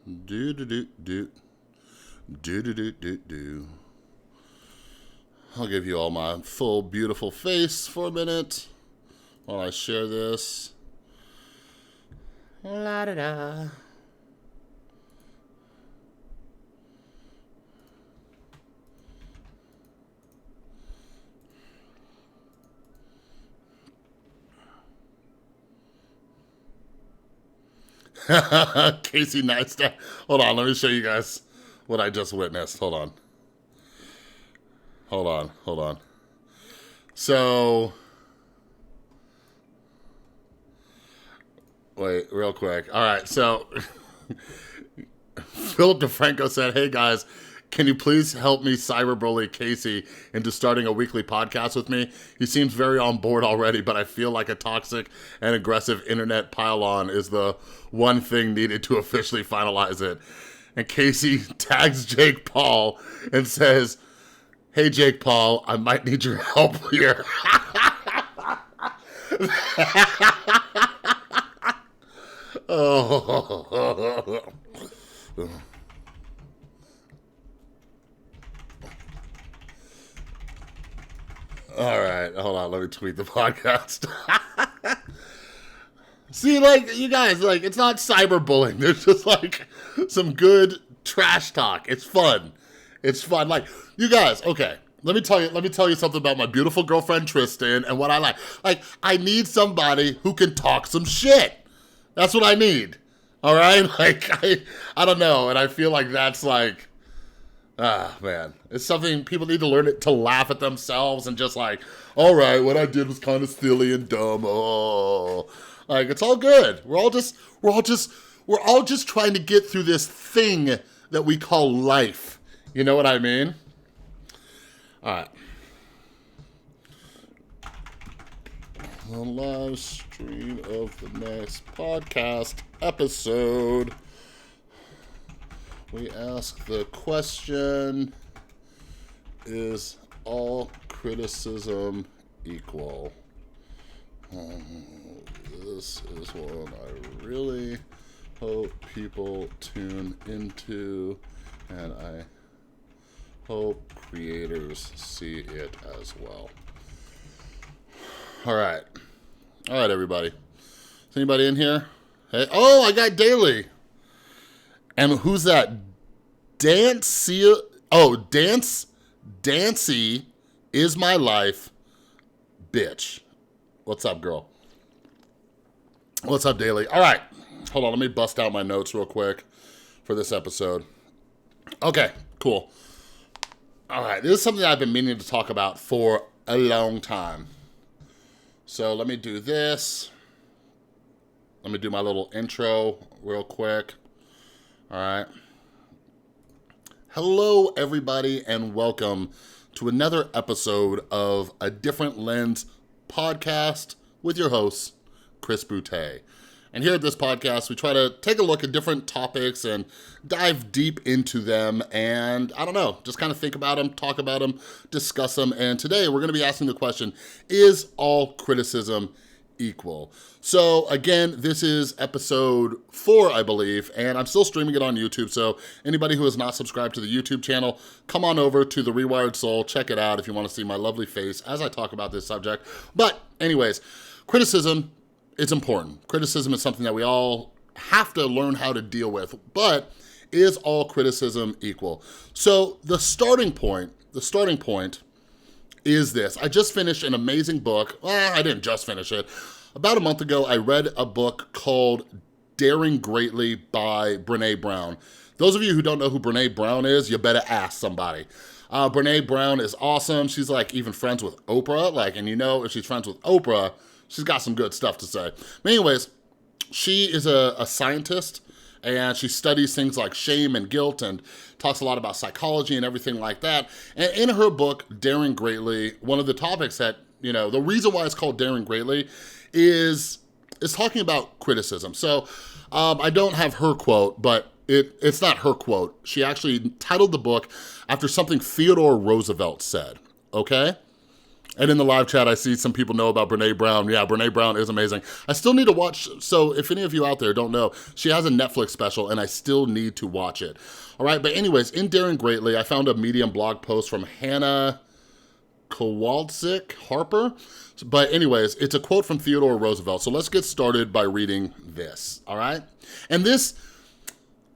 Do do do do do do do do do. I'll give you all my full beautiful face for a minute while I share this. La da da. Casey Neistat. Hold on, let me show you guys what I just witnessed. Hold on. So, wait, real quick. All right, so Philip DeFranco said, "Hey guys, can you please help me cyberbully Casey into starting a weekly podcast with me? He seems very on board already, but I feel like a toxic and aggressive internet pile-on is the one thing needed to officially finalize it." And Casey tags Jake Paul and says, "Hey Jake Paul, I might need your help here." Oh. All right, hold on. Let me tweet the podcast. See, like, you guys, like, it's not cyberbullying. There's just, like, some good trash talk. It's fun. It's fun. Like, you guys, okay, let me tell you something about my beautiful girlfriend, Tristan, and what I like. Like, I need somebody who can talk some shit. That's what I need. All right? Like, I don't know, and I feel like that's, like, man, it's something people need to learn it to laugh at themselves and just like, all right, what I did was kind of silly and dumb. Oh, like it's all good. We're all just trying to get through this thing that we call life. You know what I mean? All right. The live stream of the next podcast episode. We ask the question, is all criticism equal? This is one I really hope people tune into, and I hope creators see it as well. All right, everybody. Is anybody in here? Hey, oh, I got Daily. And who's that? Dancy. Oh, Dancy is my life, bitch. What's up, girl? What's up, Daily? All right. Hold on. Let me bust out my notes real quick for this episode. Okay, cool. All right. This is something I've been meaning to talk about for a long time. So let me do this. Let me do my little intro real quick. All right. Hello, everybody, and welcome to another episode of A Different Lens podcast with your host, Chris Boutte. And here at this podcast, we try to take a look at different topics and dive deep into them and, I don't know, just kind of think about them, talk about them, discuss them. And today we're going to be asking the question, is all criticism equal? So again, this is episode 4, I believe, and I'm still streaming it on YouTube. So anybody who has not subscribed to the YouTube channel, come on over to the Rewired Soul, check it out if you want to see my lovely face as I talk about this subject. But anyways, criticism, it's important. Criticism is something that we all have to learn how to deal with, but is all criticism equal? So the starting point is this. I just finished an amazing book. Well, I didn't just finish it. About a month ago, I read a book called Daring Greatly by Brené Brown. Those of you who don't know who Brené Brown is, you better ask somebody. Brené Brown is awesome. She's like even friends with Oprah. Like, and you know, if she's friends with Oprah, she's got some good stuff to say. But anyways, she is a scientist, and she studies things like shame and guilt and talks a lot about psychology and everything like that. And in her book, Daring Greatly, one of the topics that, you know, the reason why it's called Daring Greatly is talking about criticism. So I don't have her quote, but it's not her quote. She actually titled the book after something Theodore Roosevelt said, okay? And in the live chat, I see some people know about Brene Brown. Yeah, Brene Brown is amazing. I still need to watch, so if any of you out there don't know, she has a Netflix special and I still need to watch it. All right, but anyways, in Daring Greatly, I found a Medium blog post from Hannah Kowalczyk Harper. But anyways, it's a quote from Theodore Roosevelt. So let's get started by reading this, all right? And this,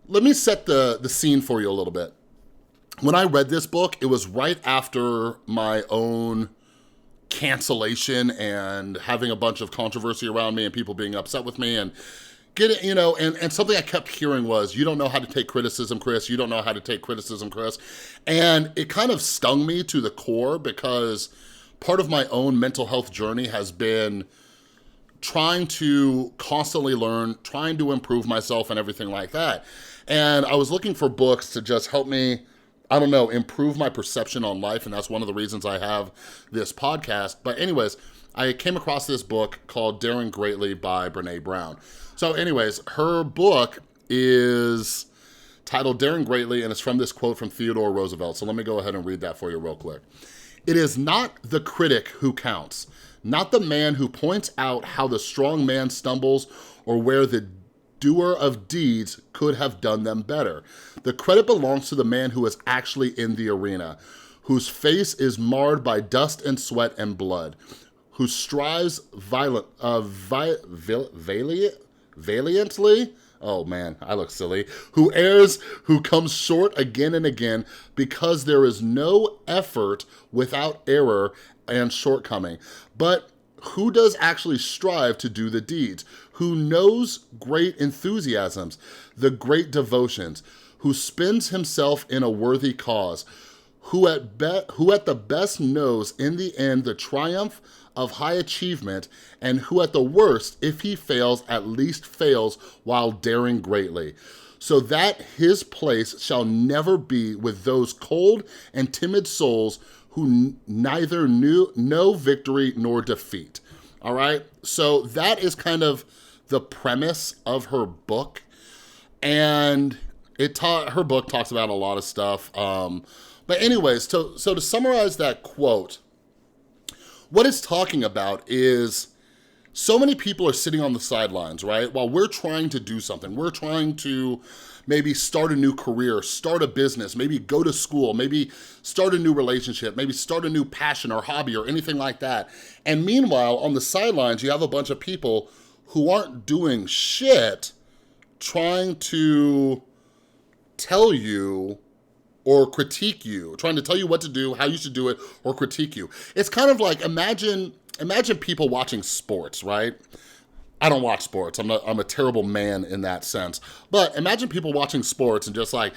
let me set the scene for you a little bit. When I read this book, it was right after my own cancellation and having a bunch of controversy around me and people being upset with me and getting, and something I kept hearing was, you don't know how to take criticism, Chris. You don't know how to take criticism, Chris. And it kind of stung me to the core because part of my own mental health journey has been trying to constantly learn, trying to improve myself and everything like that. And I was looking for books to just help me, I don't know, improve my perception on life. And that's one of the reasons I have this podcast. But anyways, I came across this book called Daring Greatly by Brene Brown. So anyways, her book is titled Daring Greatly, and it's from this quote from Theodore Roosevelt. So let me go ahead and read that for you real quick. It is not the critic who counts, not the man who points out how the strong man stumbles or where the doer of deeds could have done them better. The credit belongs to the man who is actually in the arena, whose face is marred by dust and sweat and blood, who strives valiantly, oh man, I look silly, who errs, who comes short again and again, because there is no effort without error and shortcoming. But who does actually strive to do the deeds? Who knows great enthusiasms, the great devotions, who spends himself in a worthy cause, who at the best knows in the end the triumph of high achievement, and who at the worst, if he fails, at least fails while daring greatly, so that his place shall never be with those cold and timid souls who neither know victory nor defeat. All right, so that is kind of the premise of her book, and her book talks about a lot of stuff. But anyways, so to summarize that quote, what it's talking about is so many people are sitting on the sidelines, right? While we're trying to do something, we're trying to maybe start a new career, start a business, maybe go to school, maybe start a new relationship, maybe start a new passion or hobby or anything like that. And meanwhile, on the sidelines, you have a bunch of people who aren't doing shit trying to tell you or critique you, trying to tell you what to do, how you should do it, or critique you. It's kind of like, imagine people watching sports, right? I don't watch sports. I'm a terrible man in that sense. But imagine people watching sports and just like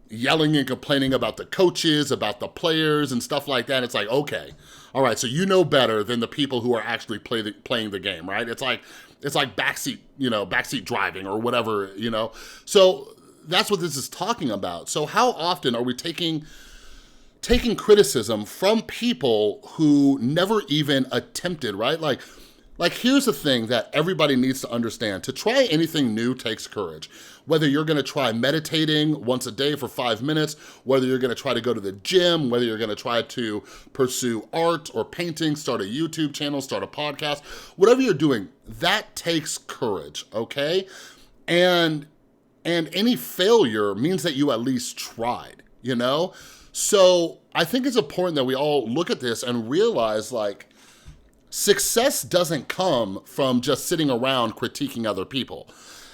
yelling and complaining about the coaches, about the players and stuff like that. It's like, okay, all right, so you know better than the people who are actually playing the game, right? It's like backseat driving or whatever, So that's what this is talking about. So how often are we taking criticism from people who never even attempted, right? Like here's the thing that everybody needs to understand. To try anything new takes courage. Whether you're gonna try meditating once a day for 5 minutes, whether you're gonna try to go to the gym, whether you're gonna try to pursue art or painting, start a YouTube channel, start a podcast, whatever you're doing, that takes courage, okay? And any failure means that you at least tried, So I think it's important that we all look at this and realize, like, success doesn't come from just sitting around critiquing other people.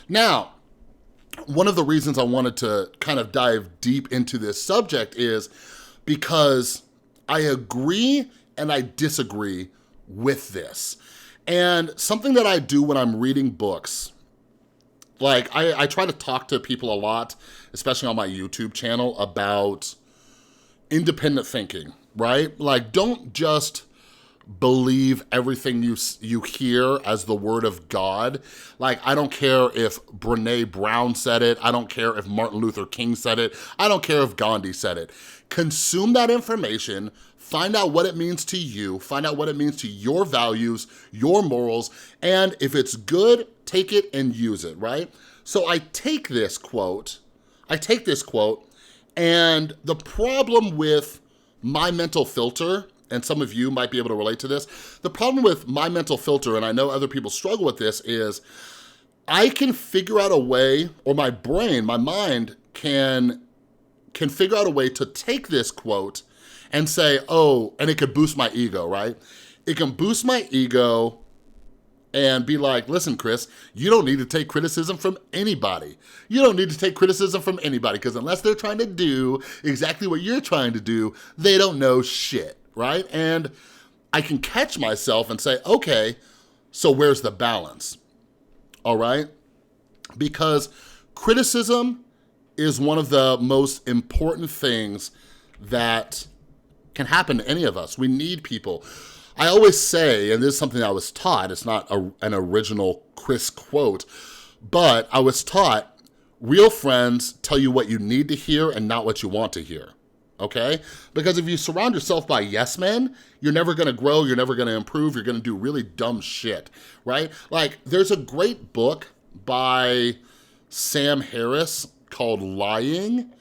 Now, one of the reasons I wanted to kind of dive deep into this subject is because I agree and I disagree with this. And something that I do when I'm reading books, like I try to talk to people a lot, especially on my YouTube channel, about independent thinking, right? Like, don't just believe everything you hear as the word of God. Like, I don't care if Brene Brown said it. I don't care if Martin Luther King said it. I don't care if Gandhi said it. Consume that information, find out what it means to you, find out what it means to your values, your morals, and if it's good, take it and use it, right? So I take this quote, and the problem with my mental filter and some of you might be able to relate to this. The problem with my mental filter, and I know other people struggle with this, is I can figure out a way, or my brain, my mind can figure out a way to take this quote and say, oh, and it could boost my ego, right? It can boost my ego and be like, listen, Chris, you don't need to take criticism from anybody. You don't need to take criticism from anybody, because unless they're trying to do exactly what you're trying to do, they don't know shit, right? And I can catch myself and say, okay, so where's the balance? All right? Because criticism is one of the most important things that can happen to any of us. We need people. I always say, and this is something I was taught, it's not an original Chris quote, but I was taught, real friends tell you what you need to hear and not what you want to hear, okay? Because if you surround yourself by yes men, you're never gonna grow, you're never gonna improve, you're gonna do really dumb shit, right? Like, there's a great book by Sam Harris called Lying,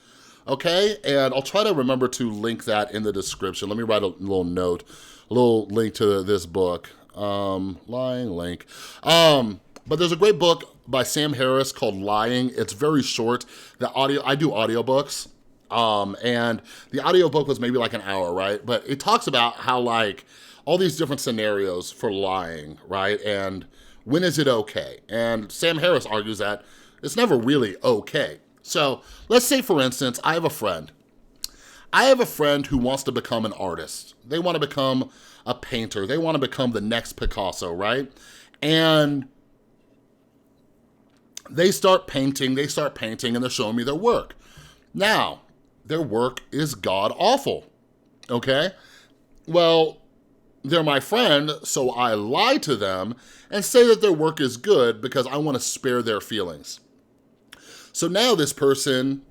okay? And I'll try to remember to link that in the description. Let me write a little note, a little link to this book, Lying link. But there's a great book by Sam Harris called Lying. It's very short. I do audiobooks, and the audiobook was maybe like an hour, right? But it talks about how, like, all these different scenarios for lying, right? And when is it okay? And Sam Harris argues that it's never really okay. So let's say, for instance, I have a friend who wants to become an artist. They want to become a painter. They want to become the next Picasso, right? And they start painting, and they're showing me their work. Now, their work is god-awful, okay? Well, they're my friend, so I lie to them and say that their work is good because I want to spare their feelings. So now this person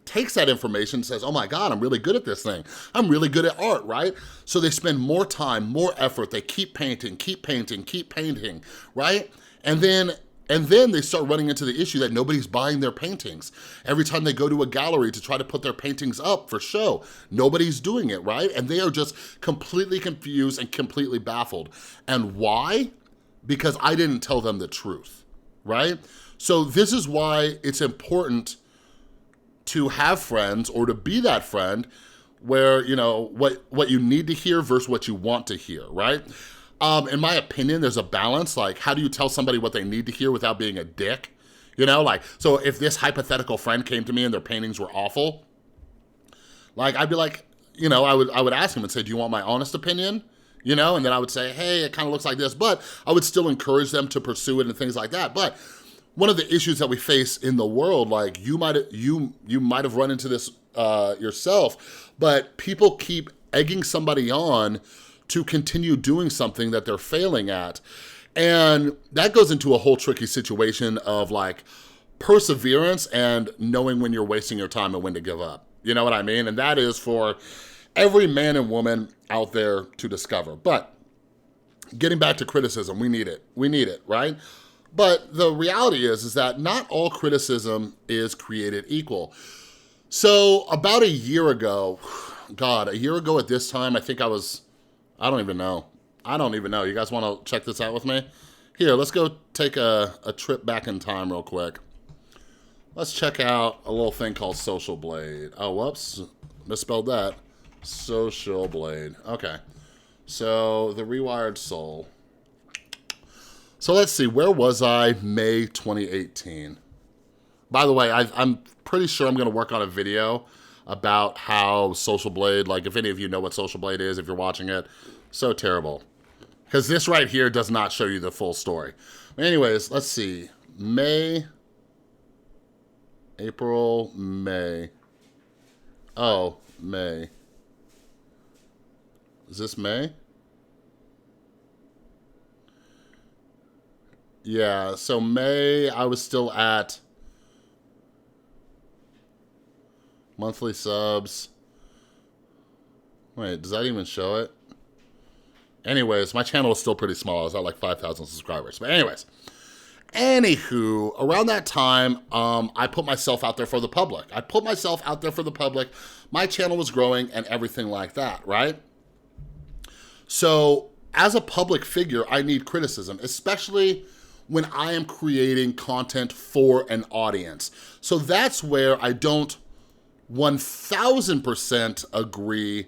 takes that information and says, oh my God, I'm really good at this thing. I'm really good at art, right? So they spend more time, more effort. They keep painting, right? And then they start running into the issue that nobody's buying their paintings. Every time they go to a gallery to try to put their paintings up for show, nobody's doing it, right? And they are just completely confused and completely baffled. And why? Because I didn't tell them the truth, right? So this is why it's important to have friends, or to be that friend where, you know, what you need to hear versus what you want to hear, right? In my opinion, there's a balance. Like, how do you tell somebody what they need to hear without being a dick? You know, like, so if this hypothetical friend came to me and their paintings were awful, like, I'd be like, you know, I would ask him and say, do you want my honest opinion? You know, and then I would say, hey, it kind of looks like this, but I would still encourage them to pursue it and things like that. But one of the issues that we face in the world, like, you might have run into this yourself, but people keep egging somebody on to continue doing something that they're failing at. And that goes into a whole tricky situation of, like, perseverance and knowing when you're wasting your time and when to give up. You know what I mean? And that is for every man and woman out there to discover. But getting back to criticism, we need it. We need it, right? But the reality is that not all criticism is created equal. So about a year ago at this time, I think I don't even know. You guys want to check this out with me? Here, let's go take a trip back in time real quick. Let's check out a little thing called Social Blade. Oh, whoops, misspelled that. Social Blade, okay. So, the Rewired Soul. So let's see, where was I May 2018? By the way, I'm pretty sure I'm gonna work on a video about how Social Blade, like, if any of you know what Social Blade is, if you're watching it, so terrible. Because this right here does not show you the full story. Anyways, let's see, April, May. Oh, May. Is this May? Yeah, so May, I was still at monthly subs. Wait, does that even show it? Anyways, my channel is still pretty small. I was at like 5,000 subscribers. But anyways, anywho, around that time, I put myself out there for the public. My channel was growing and everything like that, right? So as a public figure, I need criticism, especially when I am creating content for an audience. So that's where I don't 1000% agree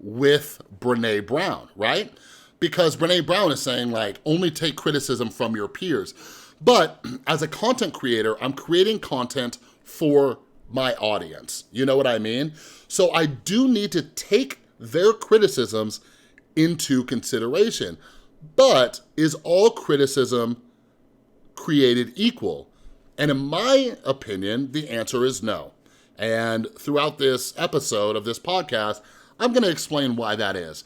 with Brene Brown, right? Because Brene Brown is saying, like, only take criticism from your peers. But as a content creator, I'm creating content for my audience. You know what I mean? So I do need to take their criticisms into consideration. But is all criticism created equal? And in my opinion, the answer is no. And throughout this episode of this podcast, I'm going to explain why that is.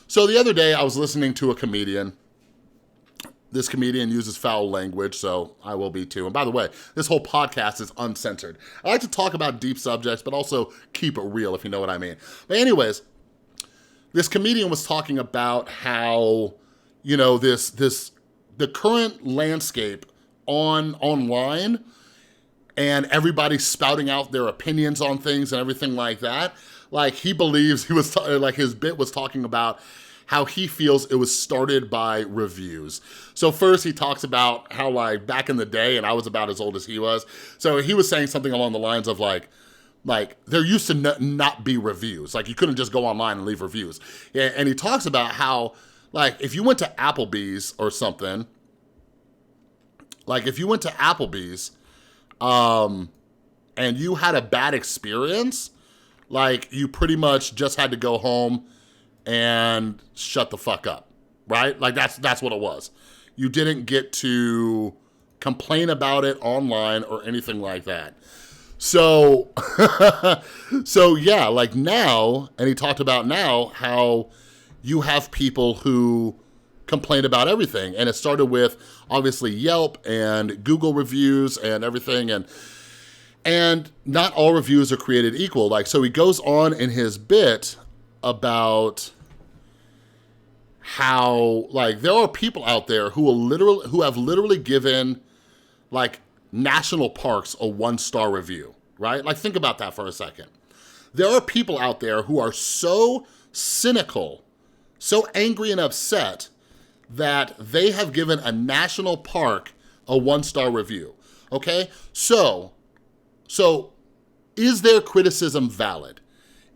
So the other day I was listening to a comedian. This comedian uses foul language, so I will be too. And by the way, this whole podcast is uncensored. I like to talk about deep subjects, but also keep it real, if you know what I mean. But anyways, this comedian was talking about how, you know, the current landscape online, and everybody's spouting out their opinions on things and everything like that. Like, he believes his bit was talking about how he feels it was started by reviews. So first he talks about how, like, back in the day, and I was about as old as he was, so he was saying something along the lines of like there used to not be reviews. Like, you couldn't just go online and leave reviews. And he talks about how, like, if you went to Applebee's or something, like, if you went to Applebee's and you had a bad experience, like, you pretty much just had to go home and shut the fuck up, right? Like, that's what it was. You didn't get to complain about it online or anything like that. So, so yeah, like now, and he talked about now how you have people who complain about everything. And it started with, obviously, Yelp and Google reviews and everything. And not all reviews are created equal. Like, so he goes on in his bit about how, like, there are people out there who have literally given, like, national parks a 1-star review, right? Like, think about that for a second. There are people out there who are so cynical, so angry and upset that they have given a national park a 1-star review, okay? So is their criticism valid?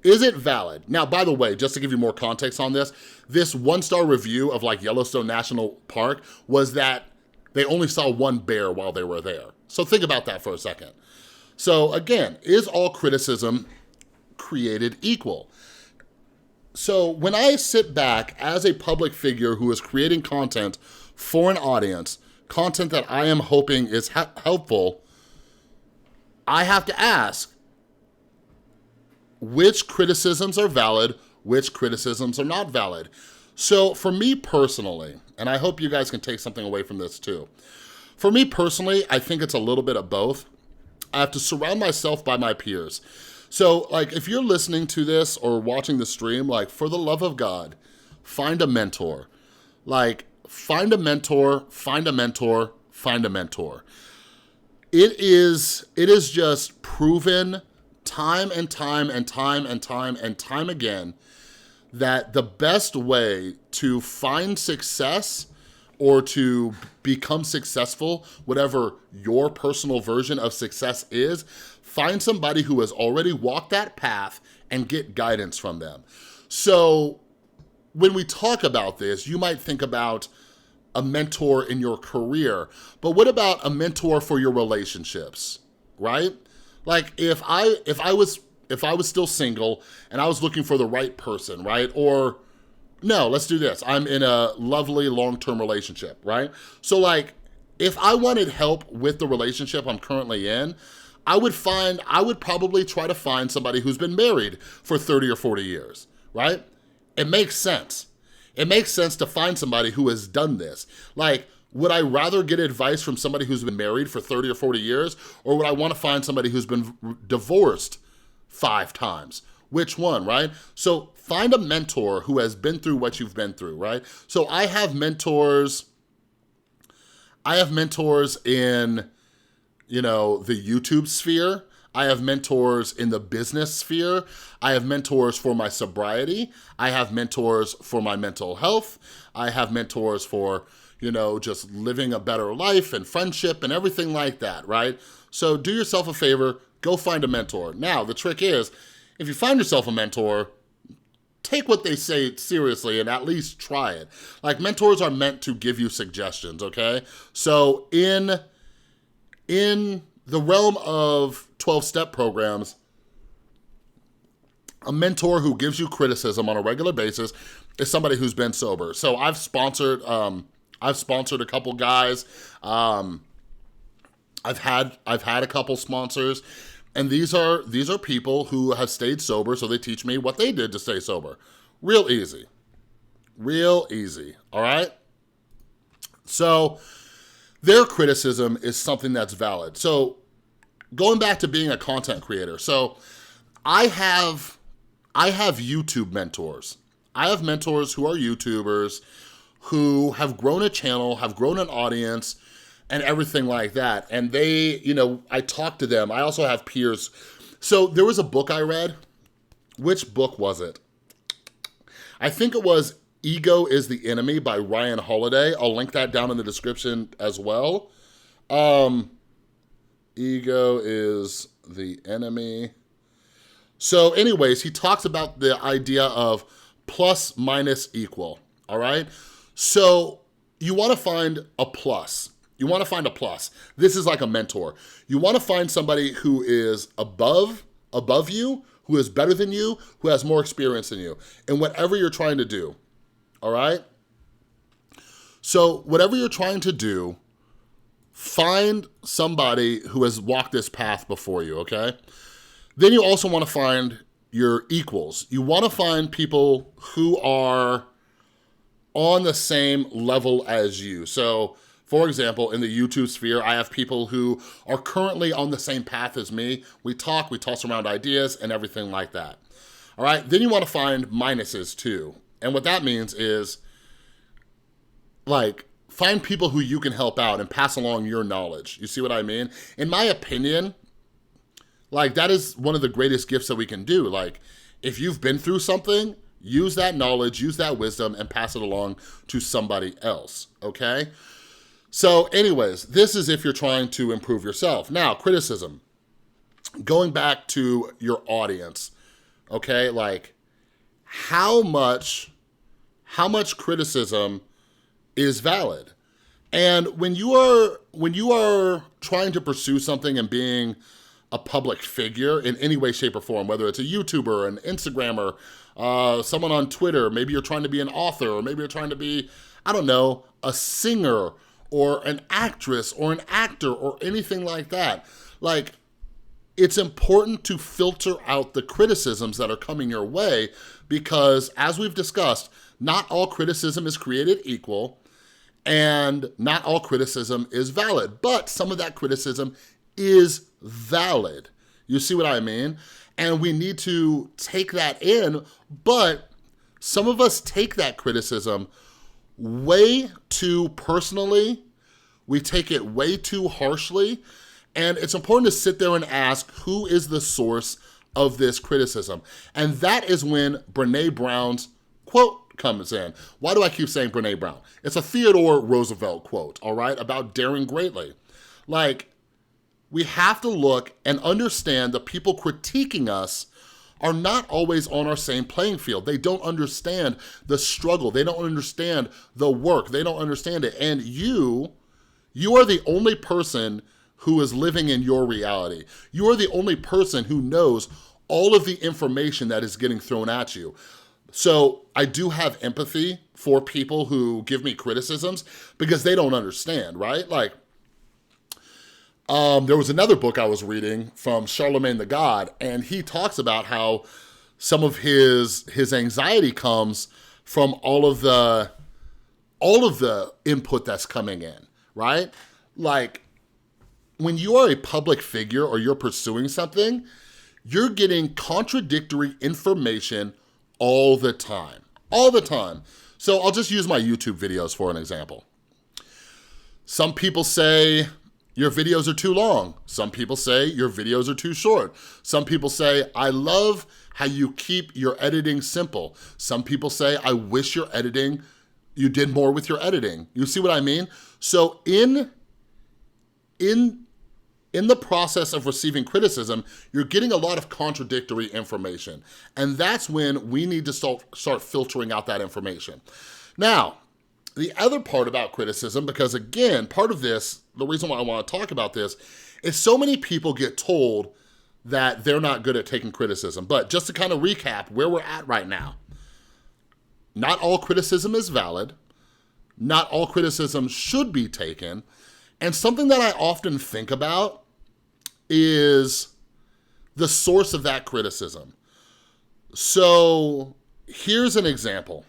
Is it valid? Now, by the way, just to give you more context on this 1-star review of, like, Yellowstone National Park was that they only saw one bear while they were there. So think about that for a second. So again, is all criticism created equal? So when I sit back as a public figure who is creating content for an audience, content that I am hoping is helpful, I have to ask, which criticisms are valid, which criticisms are not valid? So for me personally, and I hope you guys can take something away from this too. For me personally, I think it's a little bit of both. I have to surround myself by my peers. So, like, if you're listening to this or watching the stream, like, for the love of God, find a mentor. Like, find a mentor, find a mentor, find a mentor. It is just proven time and time and time and time and time again that the best way to find success or to become successful, whatever your personal version of success is, find somebody who has already walked that path and get guidance from them. So when we talk about this, you might think about a mentor in your career, but what about a mentor for your relationships, right? Like, if I was still single and I was looking for the right person, right? Or no, let's do this. I'm in a lovely long-term relationship, right? So, like, if I wanted help with the relationship I'm currently in, I would probably try to find somebody who's been married for 30 or 40 years, right? It makes sense. It makes sense to find somebody who has done this. Like, would I rather get advice from somebody who's been married for 30 or 40 years, or would I want to find somebody who's been divorced 5 times? Which one, right? So find a mentor who has been through what you've been through, right? So I have mentors in, you know, the YouTube sphere. I have mentors in the business sphere. I have mentors for my sobriety. I have mentors for my mental health. I have mentors for, just living a better life and friendship and everything like that, right? So do yourself a favor, go find a mentor. Now, the trick is, if you find yourself a mentor, take what they say seriously and at least try it. Like, mentors are meant to give you suggestions, okay? So in the realm of 12-step programs, a mentor who gives you criticism on a regular basis is somebody who's been sober. So I've sponsored a couple guys. I've had a couple sponsors, and these are people who have stayed sober, so they teach me what they did to stay sober. Real easy, all right? So their criticism is something that's valid. So going back to being a content creator, so I have YouTube mentors. I have mentors who are YouTubers who have grown a channel, have grown an audience, and everything like that. And they, I talk to them. I also have peers. So there was a book I read. Which book was it? I think it was Ego is the Enemy by Ryan Holiday. I'll link that down in the description as well. Ego is the Enemy. So anyways, he talks about the idea of plus, minus, equal, all right? So you want to find a plus. You want to find a plus. This is like a mentor. You want to find somebody who is above you, who is better than you, who has more experience than you, in whatever you're trying to do, all right? So whatever you're trying to do, find somebody who has walked this path before you, okay? Then you also want to find your equals. You want to find people who are on the same level as you. So, for example, in the YouTube sphere, I have people who are currently on the same path as me. We talk, we toss around ideas and everything like that. All right, then you want to find minuses too. And what that means is, like, find people who you can help out and pass along your knowledge. You see what I mean? In my opinion, like, that is one of the greatest gifts that we can do. Like, if you've been through something, use that knowledge, use that wisdom, and pass it along to somebody else, okay? So anyways, this is if you're trying to improve yourself. Now, criticism. Going back to your audience, okay? Like, how much criticism is valid? And when you are trying to pursue something and being a public figure in any way, shape, or form, whether it's a YouTuber, an Instagrammer, someone on Twitter, maybe you're trying to be an author, or maybe you're trying to be, I don't know, a singer, or an actress, or an actor, or anything like that. Like, it's important to filter out the criticisms that are coming your way, because as we've discussed, not all criticism is created equal, and not all criticism is valid, but some of that criticism is valid. You see what I mean? And we need to take that in, but some of us take that criticism way too personally. We take it way too harshly. And it's important to sit there and ask, who is the source of this criticism? And that is when Brené Brown's quote comes in. Why do I keep saying Brené Brown? It's a Theodore Roosevelt quote, all right, about daring greatly. Like, we have to look and understand the people critiquing us are not always on our same playing field. They don't understand the struggle. They don't understand the work. They don't understand it. And you are the only person who is living in your reality. You are the only person who knows all of the information that is getting thrown at you. So I do have empathy for people who give me criticisms because they don't understand, right? Like, there was another book I was reading from Charlemagne the God, and he talks about how some of his anxiety comes from all of the input that's coming in, right? Like, when you are a public figure or you're pursuing something, you're getting contradictory information all the time. So I'll just use my YouTube videos for an example. Some people say, your videos are too long. Some people say your videos are too short. Some people say, I love how you keep your editing simple. Some people say, I wish you did more with your editing. You see what I mean? So in the process of receiving criticism, you're getting a lot of contradictory information. And that's when we need to start filtering out that information. Now, the other part about criticism, because again, part of this, the reason why I want to talk about this, is so many people get told that they're not good at taking criticism. But just to kind of recap where we're at right now, not all criticism is valid. Not all criticism should be taken. And something that I often think about is the source of that criticism. So here's an example.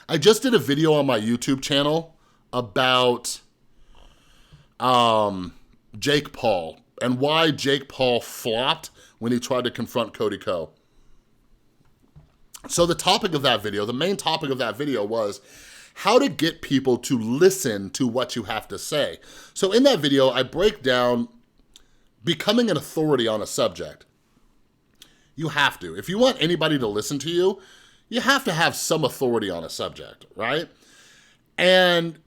I just did a video on my YouTube channel about Jake Paul and why Jake Paul flopped when he tried to confront Cody Ko. So the topic of that video, the main topic of that video was how to get people to listen to what you have to say. So in that video, I break down becoming an authority on a subject. You have to. If you want anybody to listen to you, you have to have some authority on a subject, right? And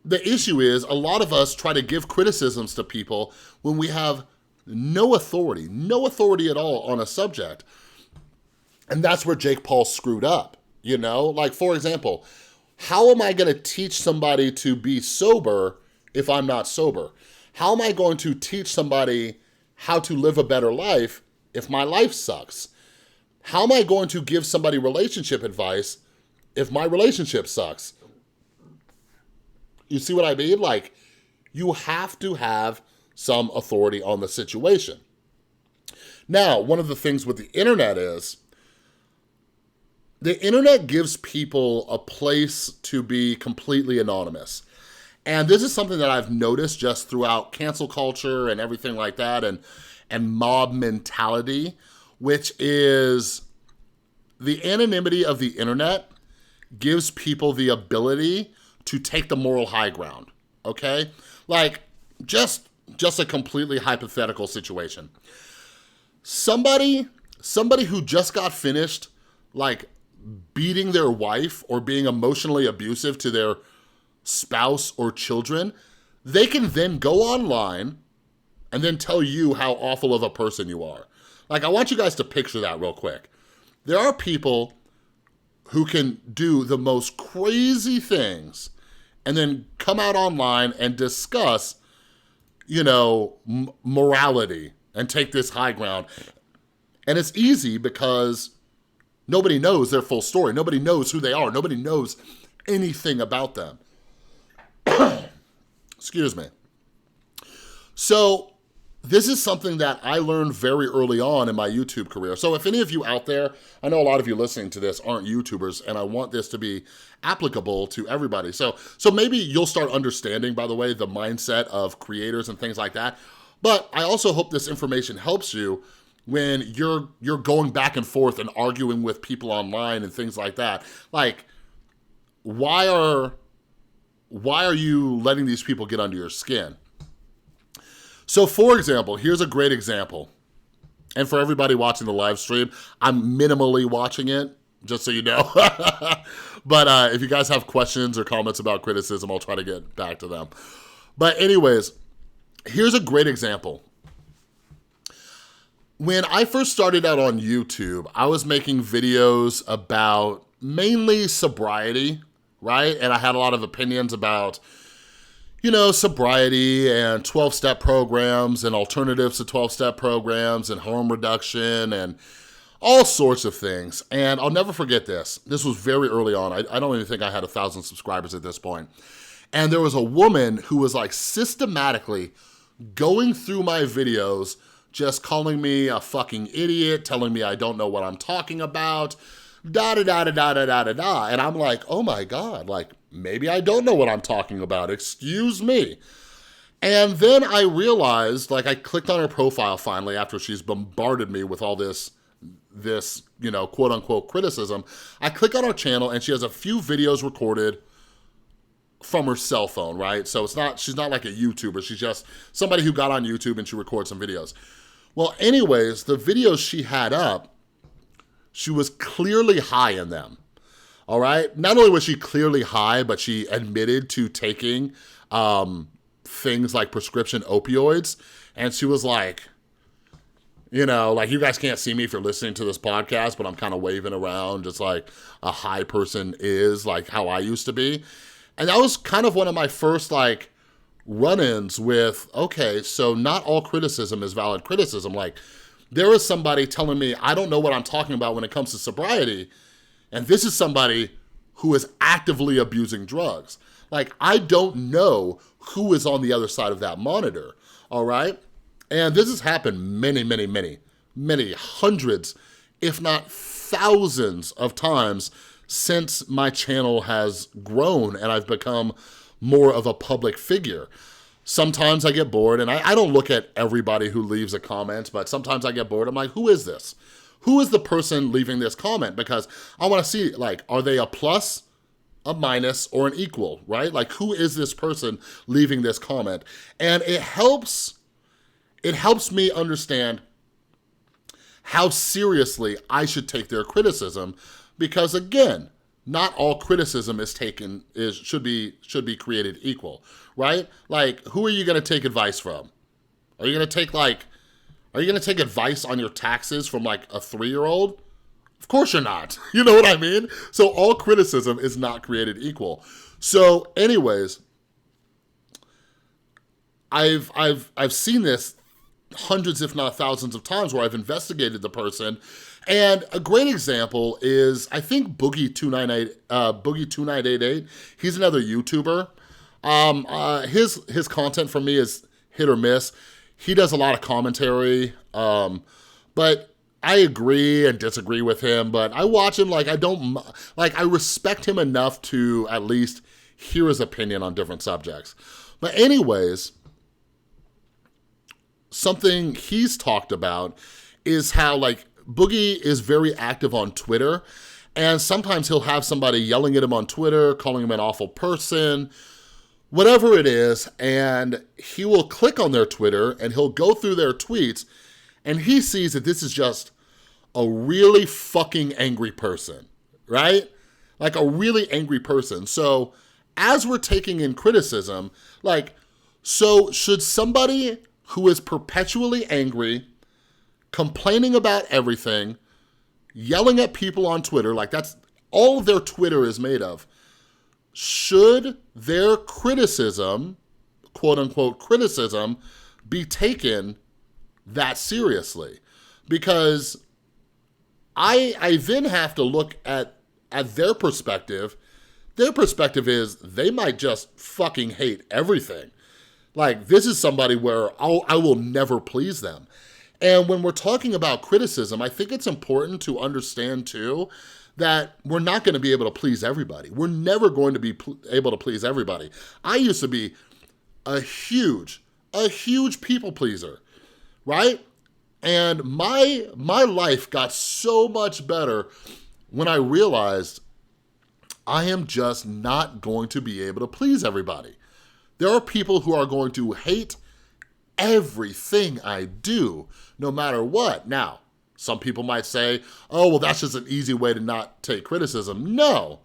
the issue is a lot of us try to give criticisms to people when we have no authority at all on a subject. And that's where Jake Paul screwed up, you know? Like, for example, how am I going to teach somebody to be sober if I'm not sober? How am I going to teach somebody how to live a better life if my life sucks? How am I going to give somebody relationship advice if my relationship sucks? You see what I mean? Like, you have to have some authority on the situation. Now, one of the things with the internet is, the internet gives people a place to be completely anonymous. And this is something that I've noticed just throughout cancel culture and everything like that, and mob mentality, which is the anonymity of the internet gives people the ability to take the moral high ground, okay? Like, just a completely hypothetical situation. Somebody who just got finished, like, beating their wife or being emotionally abusive to their spouse or children, they can then go online and then tell you how awful of a person you are. Like, I want you guys to picture that real quick. There are people who can do the most crazy things and then come out online and discuss, you know, morality and take this high ground. And it's easy because nobody knows their full story. Nobody knows who they are. Nobody knows anything about them. Excuse me. So this is something that I learned very early on in my YouTube career. So if any of you out there, I know a lot of you listening to this aren't YouTubers, and I want this to be applicable to everybody. So maybe you'll start understanding, by the way, the mindset of creators and things like that. But I also hope this information helps you when you're going back and forth and arguing with people online and things like that. Like, why are you letting these people get under your skin? So for example, here's a great example. And for everybody watching the live stream, I'm minimally watching it, just so you know. But if you guys have questions or comments about criticism, I'll try to get back to them. But anyways, here's a great example. When I first started out on YouTube, I was making videos about mainly sobriety, right? And I had a lot of opinions about, you know, sobriety and 12-step programs and alternatives to 12-step programs and harm reduction and all sorts of things. And I'll never forget this. This was very early on. I don't even think I had 1,000 subscribers at this point. And there was a woman who was like systematically going through my videos, just calling me a fucking idiot, telling me I don't know what I'm talking about, da-da-da-da-da-da-da-da. And I'm like, oh my God, like, maybe I don't know what I'm talking about, excuse me. And then I realized, like, I clicked on her profile finally after she's bombarded me with all this, you know, quote unquote criticism. I click on her channel and she has a few videos recorded from her cell phone, right? So she's not like a YouTuber. She's just somebody who got on YouTube and she records some videos. Well, anyways, the videos she had up, she was clearly high in them, all right? Not only was she clearly high, but she admitted to taking things like prescription opioids. And she was like, you know, like, you guys can't see me if you're listening to this podcast, but I'm kind of waving around just like a high person is, like how I used to be. And that was kind of one of my first like run-ins with, okay, so not all criticism is valid criticism. Like, there is somebody telling me I don't know what I'm talking about when it comes to sobriety, and this is somebody who is actively abusing drugs. Like, I don't know who is on the other side of that monitor, all right? And this has happened many hundreds, if not thousands of times since my channel has grown and I've become more of a public figure. Sometimes I get bored, and I don't look at everybody who leaves a comment, but sometimes I get bored. I'm like, who is this? Who is the person leaving this comment? Because I want to see, like, are they a plus, a minus, or an equal, right? Like, who is this person leaving this comment? And it helps me understand how seriously I should take their criticism, because again, not all criticism should be created equal, right? Like, who are you going to take advice from? Are you going to take advice on your taxes from like a 3-year-old? Of course you're not. You know what I mean? So all criticism is not created equal. So anyways, I've seen this hundreds, if not thousands of times, where I've investigated the person. And a great example is, I think Boogie2988, he's another YouTuber. His content for me is hit or miss. He does a lot of commentary, but I agree and disagree with him, but I watch him, like, I respect him enough to at least hear his opinion on different subjects. But anyways, something he's talked about is how, like, Boogie is very active on Twitter, and sometimes he'll have somebody yelling at him on Twitter, calling him an awful person, whatever it is, and he will click on their Twitter and he'll go through their tweets, and he sees that this is just a really fucking angry person, right? Like, a really angry person. So as we're taking in criticism, like, so should somebody who is perpetually angry, complaining about everything, yelling at people on Twitter, like, that's all their Twitter is made of, should their criticism, quote unquote criticism, be taken that seriously? Because I then have to look at their perspective. Their perspective is they might just fucking hate everything. Like, this is somebody where I will never please them. And when we're talking about criticism, I think it's important to understand too that we're not going to be able to please everybody. We're never going to be able to please everybody. I used to be a huge people pleaser, right? And my life got so much better when I realized I am just not going to be able to please everybody. There are people who are going to hate everything I do, no matter what. Now, some people might say, oh, well, that's just an easy way to not take criticism. No,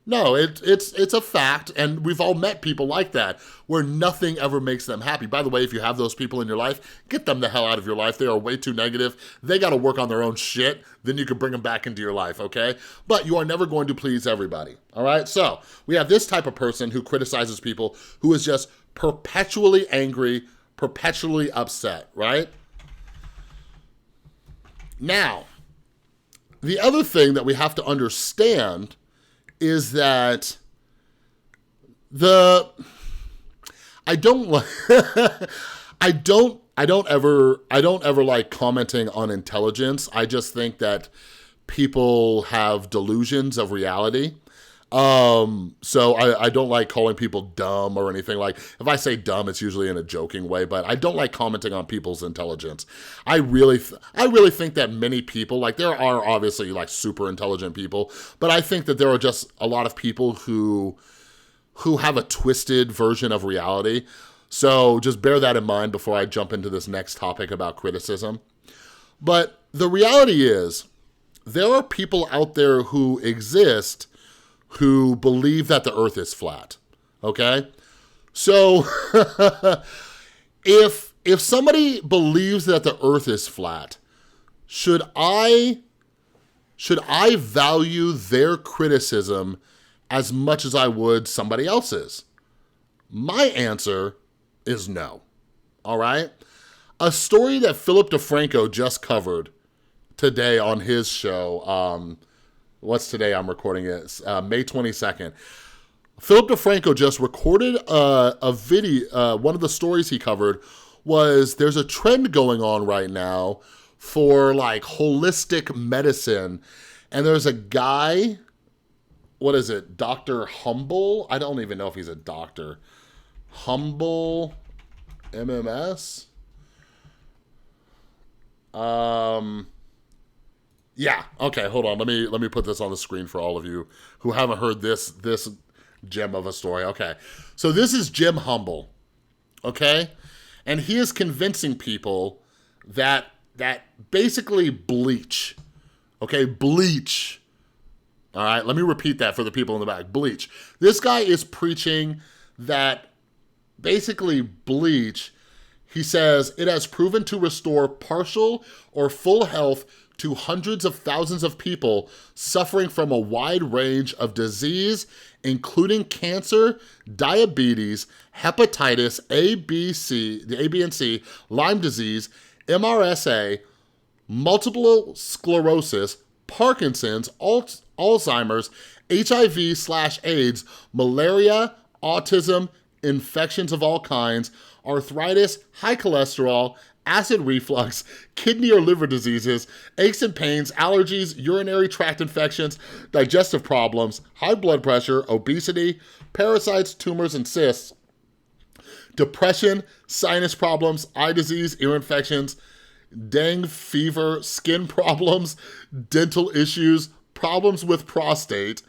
it's a fact, and we've all met people like that, where nothing ever makes them happy. By the way, if you have those people in your life, get them the hell out of your life. They are way too negative. They got to work on their own shit. Then you can bring them back into your life, okay? But you are never going to please everybody, all right? So we have this type of person who criticizes people who is just perpetually angry, perpetually upset, right? Now, the other thing that we have to understand is that I don't ever like commenting on intelligence. I just think that people have delusions of reality. So I don't like calling people dumb or anything. Like, if I say dumb, it's usually in a joking way, but I don't like commenting on people's intelligence. I really think that many people, like, there are obviously like super intelligent people, but I think that there are just a lot of people who who have a twisted version of reality. So just bear that in mind before I jump into this next topic about criticism. But the reality is, there are people out there who exist who believe that the earth is flat, okay? So if somebody believes that the earth is flat, should I value their criticism as much as I would somebody else's? My answer is no, all right? A story that Philip DeFranco just covered today on his show, what's today? I'm recording it, May 22nd. Philip DeFranco just recorded a video. One of the stories he covered was there's a trend going on right now for like holistic medicine. And there's a guy, what is it? Dr. Humble? I don't even know if he's a doctor. Humble MMS? Yeah, okay, hold on. Let me put this on the screen for all of you who haven't heard this gem of a story. Okay, so this is Jim Humble, okay? And he is convincing people that basically bleach, okay, bleach. All right, let me repeat that for the people in the back. Bleach. This guy is preaching that basically bleach, he says, it has proven to restore partial or full health to hundreds of thousands of people suffering from a wide range of disease, including cancer, diabetes, hepatitis A, B, and C, Lyme disease, MRSA, multiple sclerosis, Parkinson's, Alzheimer's, HIV/AIDS, malaria, autism, infections of all kinds, arthritis, high cholesterol, acid reflux, kidney or liver diseases, aches and pains, allergies, urinary tract infections, digestive problems, high blood pressure, obesity, parasites, tumors and cysts, depression, sinus problems, eye disease, ear infections, dengue fever, skin problems, dental issues, problems with prostate,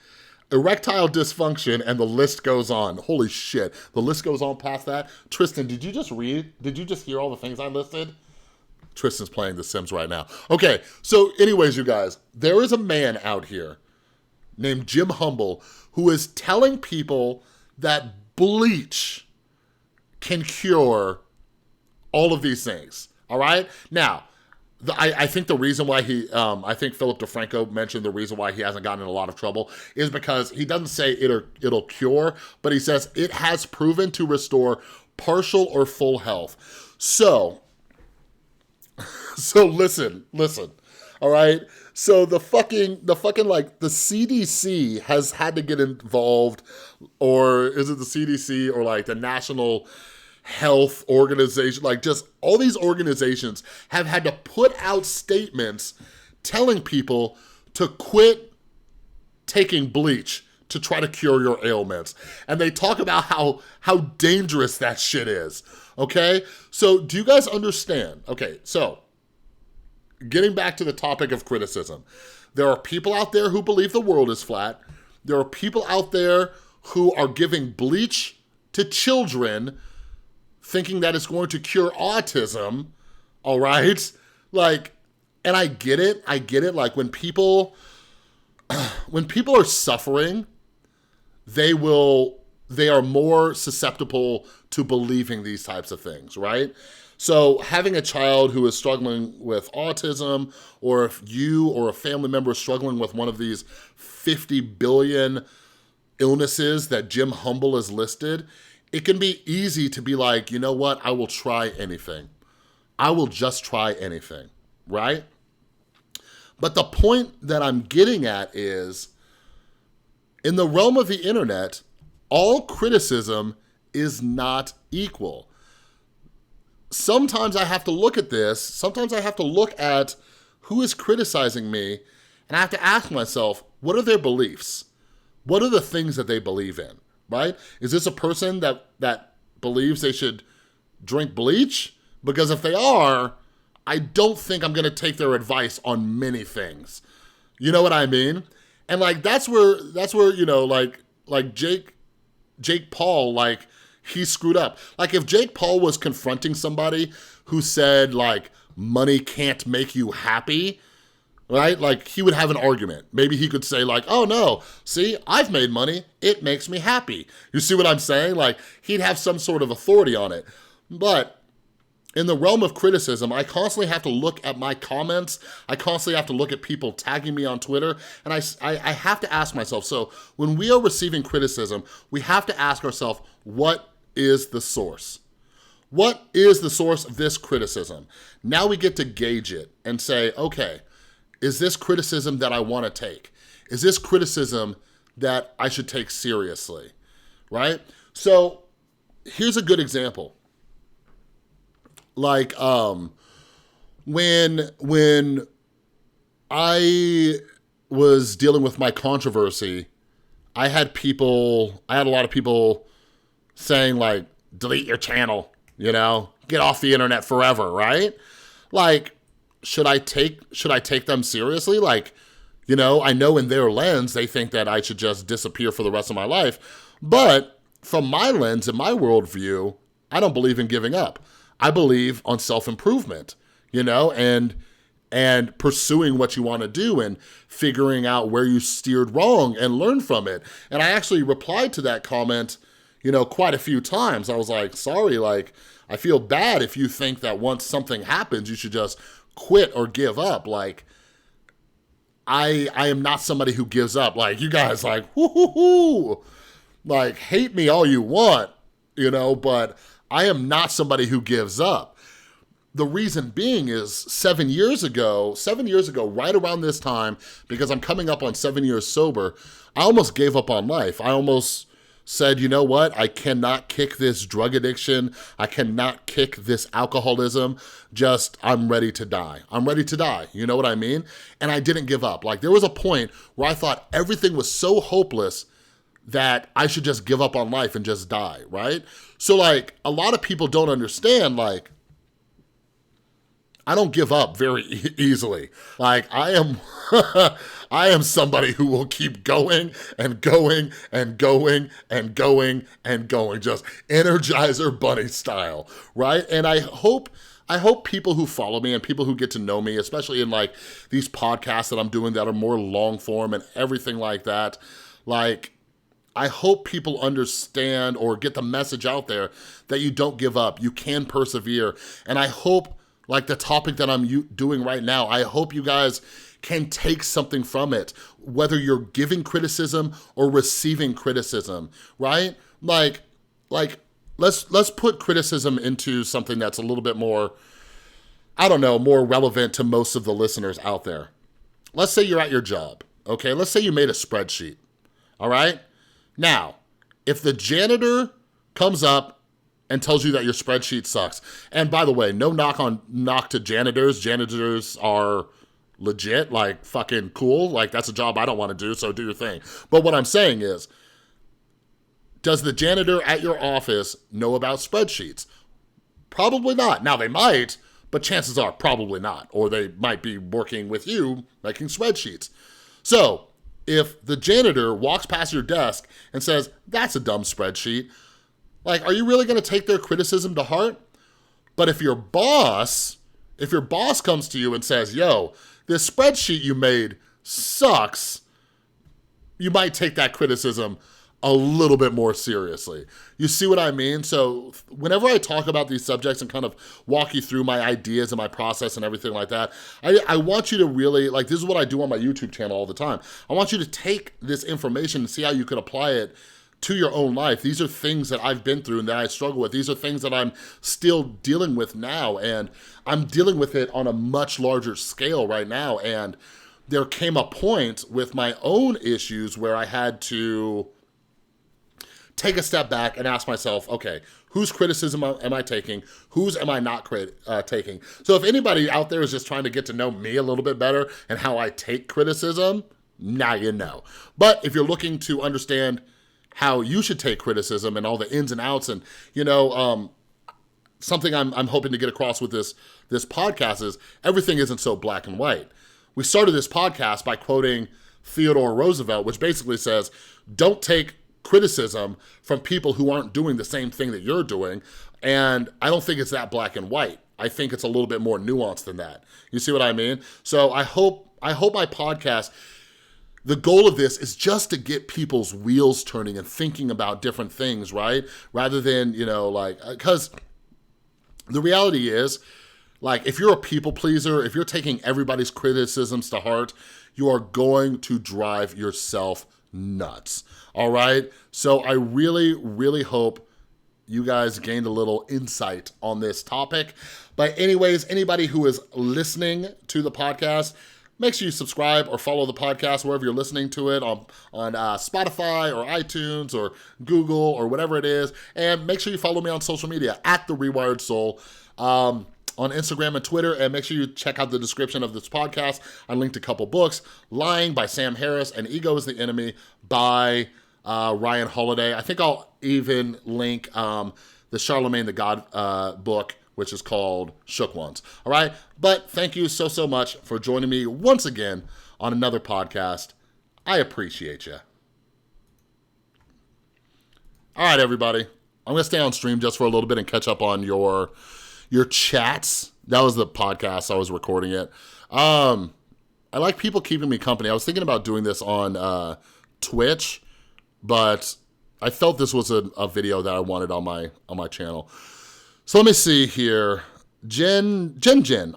erectile dysfunction, and the list goes on. Holy shit. The list goes on past that. Tristan, did you just hear all the things I listed? Tristan's playing The Sims right now. Okay, so anyways, you guys, there is a man out here named Jim Humble who is telling people that bleach can cure all of these things, all right? Now, I think the reason why I think Philip DeFranco mentioned the reason why he hasn't gotten in a lot of trouble is because he doesn't say it'll cure, but he says it has proven to restore partial or full health. So listen, all right? So the fucking like the CDC has had to get involved, or is it the CDC or like the National Health Organization, like just all these organizations have had to put out statements telling people to quit taking bleach to try to cure your ailments. And they talk about how dangerous that shit is, okay? So do you guys understand? Okay, so getting back to the topic of criticism, there are people out there who believe the world is flat. There are people out there who are giving bleach to children thinking that it's going to cure autism, all right? Like, and I get it. Like when people are suffering, they are more susceptible to believing these types of things, right? So having a child who is struggling with autism, or if you or a family member is struggling with one of these 50 billion illnesses that Jim Humble has listed, it can be easy to be like, you know what? I will try anything. I will just try anything, right? But the point that I'm getting at is, in the realm of the internet, all criticism is not equal. Sometimes I have to look at this. Sometimes I have to look at who is criticizing me, and I have to ask myself, what are their beliefs? What are the things that they believe in? Right? Is this a person that believes they should drink bleach? Because if they are, I don't think I'm gonna take their advice on many things. You know what I mean? And like that's where you know, like Jake Paul, like, he screwed up. Like, if Jake Paul was confronting somebody who said, like, money can't make you happy, right? Like, he would have an argument. Maybe he could say, like, oh no, see, I've made money, it makes me happy. You see what I'm saying? Like, he'd have some sort of authority on it. But in the realm of criticism, I constantly have to look at my comments. I constantly have to look at people tagging me on Twitter. And I have to ask myself, so when we are receiving criticism, we have to ask ourselves, what is the source? What is the source of this criticism? Now we get to gauge it and say, okay, is this criticism that I want to take? Is this criticism that I should take seriously, right? So here's a good example. Like, when I was dealing with my controversy, I had a lot of people saying, like, delete your channel, you know, get off the internet forever, right? Like, should I take them seriously? Like, you know, I know in their lens, they think that I should just disappear for the rest of my life. But from my lens and my worldview, I don't believe in giving up. I believe on self-improvement, you know, and pursuing what you want to do and figuring out where you steered wrong and learn from it. And I actually replied to that comment, you know, quite a few times. I was like, sorry, like, I feel bad if you think that once something happens, you should just quit or give up. Like, I am not somebody who gives up. Like, you guys, like, whoo, like, hate me all you want, you know, but I am not somebody who gives up. The reason being is 7 years ago, right around this time, because I'm coming up on 7 years sober, I almost gave up on life. I almost said, you know what? I cannot kick this drug addiction. I cannot kick this alcoholism. Just, I'm ready to die. I'm ready to die. You know what I mean? And I didn't give up. Like, there was a point where I thought everything was so hopeless that I should just give up on life and just die, right? So, like, a lot of people don't understand, like, I don't give up very easily. Like, I am I am somebody who will keep going and going and going and going and going, just Energizer Bunny style, right? And I hope people who follow me and people who get to know me, especially in, like, these podcasts that I'm doing that are more long form and everything like that, like, I hope people understand or get the message out there that you don't give up, you can persevere. And I hope, like the topic that I'm doing right now, I hope you guys can take something from it, whether you're giving criticism or receiving criticism, right? Like let's put criticism into something that's a little bit more, I don't know, more relevant to most of the listeners out there. Let's say you're at your job, okay? Let's say you made a spreadsheet, all right? Now, if the janitor comes up and tells you that your spreadsheet sucks, and by the way, no knock to janitors. Janitors are legit, like, fucking cool. Like, that's a job I don't want to do, so do your thing. But what I'm saying is, does the janitor at your office know about spreadsheets? Probably not. Now, they might, but chances are probably not. Or they might be working with you making spreadsheets. So, if the janitor walks past your desk and says, that's a dumb spreadsheet, like, are you really going to take their criticism to heart? But if your boss comes to you and says, yo, this spreadsheet you made sucks, you might take that criticism a little bit more seriously. You see what I mean? So whenever I talk about these subjects and kind of walk you through my ideas and my process and everything like that, I want you to really, like, this is what I do on my YouTube channel all the time. I want you to take this information and see how you could apply it to your own life. These are things that I've been through and that I struggle with. These are things that I'm still dealing with now, and I'm dealing with it on a much larger scale right now. And there came a point with my own issues where I had to take a step back and ask myself, okay, whose criticism am I taking? Whose am I not taking? So if anybody out there is just trying to get to know me a little bit better and how I take criticism, now you know. But if you're looking to understand how you should take criticism and all the ins and outs, and, you know, something I'm hoping to get across with this podcast is everything isn't so black and white. We started this podcast by quoting Theodore Roosevelt, which basically says, don't take criticism from people who aren't doing the same thing that you're doing. And I don't think it's that black and white. I think it's a little bit more nuanced than that. You see what I mean? So I hope my podcast, the goal of this is just to get people's wheels turning and thinking about different things, right? Rather than, because the reality is, like, if you're a people pleaser, if you're taking everybody's criticisms to heart, you are going to drive yourself nuts, all right? So I really, really hope you guys gained a little insight on this topic. But anyways, anybody who is listening to the podcast, make sure you subscribe or follow the podcast wherever you're listening to it, on Spotify or iTunes or Google or whatever it is. And make sure you follow me on social media at The Rewired Soul on Instagram and Twitter. And make sure you check out the description of this podcast. I linked a couple books: Lying by Sam Harris and Ego is the Enemy by Ryan Holiday. I think I'll even link the Charlemagne the God book, which is called Shook Ones. All right? But thank you so much for joining me once again on another podcast. I appreciate you. All right, everybody. I'm going to stay on stream just for a little bit and catch up on your chats. That was the podcast. I was recording it. I like people keeping me company. I was thinking about doing this on Twitch, but I felt this was a video that I wanted on my channel. So let me see here. Jen.